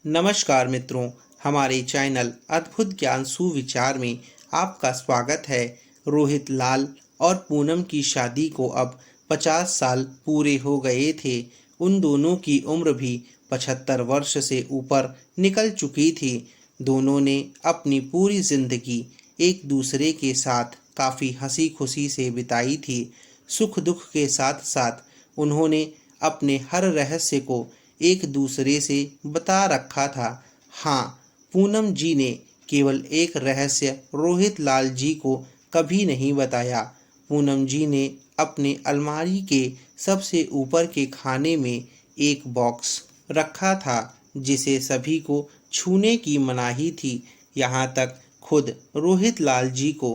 नमस्कार मित्रों, हमारे चैनल अद्भुत ज्ञान सुविचार में आपका स्वागत है। रोहित लाल और पूनम की शादी को अब 50 साल पूरे हो गए थे। उन दोनों की उम्र भी 75 वर्ष से ऊपर निकल चुकी थी। दोनों ने अपनी पूरी जिंदगी एक दूसरे के साथ काफ़ी हंसी खुशी से बिताई थी। सुख दुख के साथ साथ उन्होंने अपने हर रहस्य को एक दूसरे से बता रखा था। हाँ, पूनम जी ने केवल एक रहस्य रोहित लाल जी को कभी नहीं बताया। पूनम जी ने अपने अलमारी के सबसे ऊपर के खाने में एक बॉक्स रखा था जिसे सभी को छूने की मनाही थी, यहाँ तक खुद रोहित लाल जी को।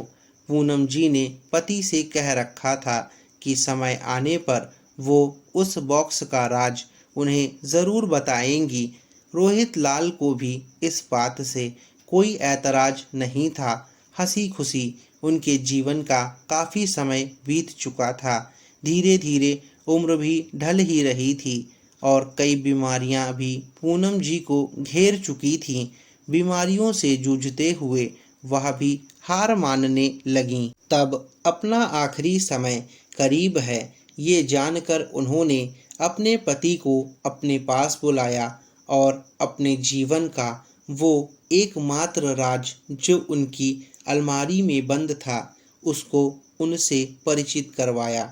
पूनम जी ने पति से कह रखा था कि समय आने पर वो उस बॉक्स का राज उन्हें ज़रूर बताएंगी। रोहित लाल को भी इस बात से कोई ऐतराज नहीं था। हंसी खुशी उनके जीवन का काफ़ी समय बीत चुका था। धीरे धीरे उम्र भी ढल ही रही थी और कई बीमारियां भी पूनम जी को घेर चुकी थीं। बीमारियों से जूझते हुए वह भी हार मानने लगीं। तब अपना आखिरी समय करीब है, ये जानकर उन्होंने अपने पति को अपने पास बुलाया और अपने जीवन का वो एकमात्र राज जो उनकी अलमारी में बंद था उसको उनसे परिचित करवाया।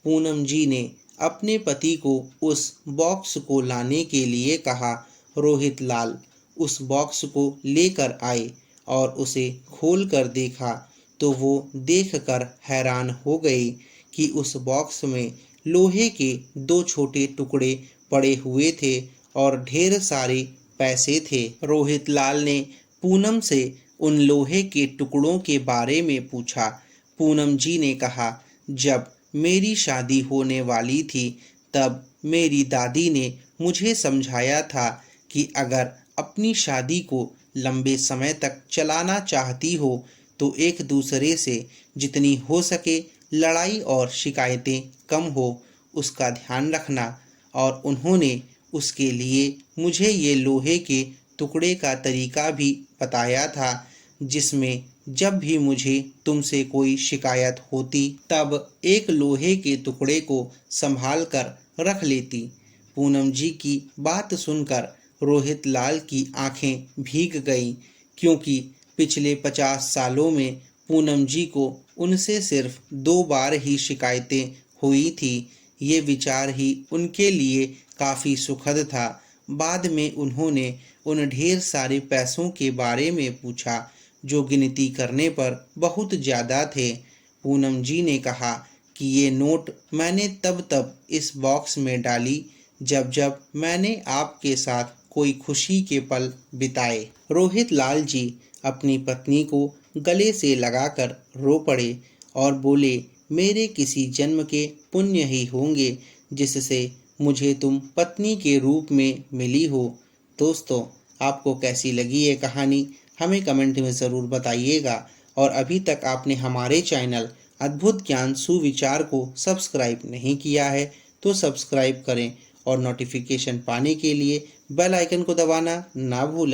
पूनम जी ने अपने पति को उस बॉक्स को लाने के लिए कहा। रोहित लाल उस बॉक्स को लेकर आए और उसे खोलकर देखा तो वो देखकर हैरान हो गई कि उस बॉक्स में लोहे के दो छोटे टुकड़े पड़े हुए थे और ढेर सारे पैसे थे। रोहित लाल ने पूनम से उन लोहे के टुकड़ों के बारे में पूछा। पूनम जी ने कहा, जब मेरी शादी होने वाली थी तब मेरी दादी ने मुझे समझाया था कि अगर अपनी शादी को लंबे समय तक चलाना चाहती हो तो एक दूसरे से जितनी हो सके लड़ाई और शिकायतें कम हो उसका ध्यान रखना। और उन्होंने उसके लिए मुझे ये लोहे के टुकड़े का तरीका भी बताया था जिसमें जब भी मुझे तुमसे कोई शिकायत होती तब एक लोहे के टुकड़े को संभाल कर रख लेती। पूनम जी की बात सुनकर रोहित लाल की आंखें भीग गईं, क्योंकि पिछले 50 सालों में पूनम जी को उनसे सिर्फ 2 बार ही शिकायतें हुई थी। ये विचार ही उनके लिए काफ़ी सुखद था। बाद में उन्होंने उन ढेर सारे पैसों के बारे में पूछा जो गिनती करने पर बहुत ज़्यादा थे। पूनम जी ने कहा कि ये नोट मैंने तब इस बॉक्स में डाली जब जब मैंने आपके साथ कोई खुशी के पल बिताए। रोहित लाल जी अपनी पत्नी को गले से लगाकर रो पड़े और बोले, मेरे किसी जन्म के पुण्य ही होंगे जिससे मुझे तुम पत्नी के रूप में मिली हो। दोस्तों, आपको कैसी लगी ये कहानी हमें कमेंट में ज़रूर बताइएगा। और अभी तक आपने हमारे चैनल अद्भुत ज्ञान सुविचार को सब्सक्राइब नहीं किया है तो सब्सक्राइब करें और नोटिफिकेशन पाने के लिए बेल आइकन को दबाना ना भूलें।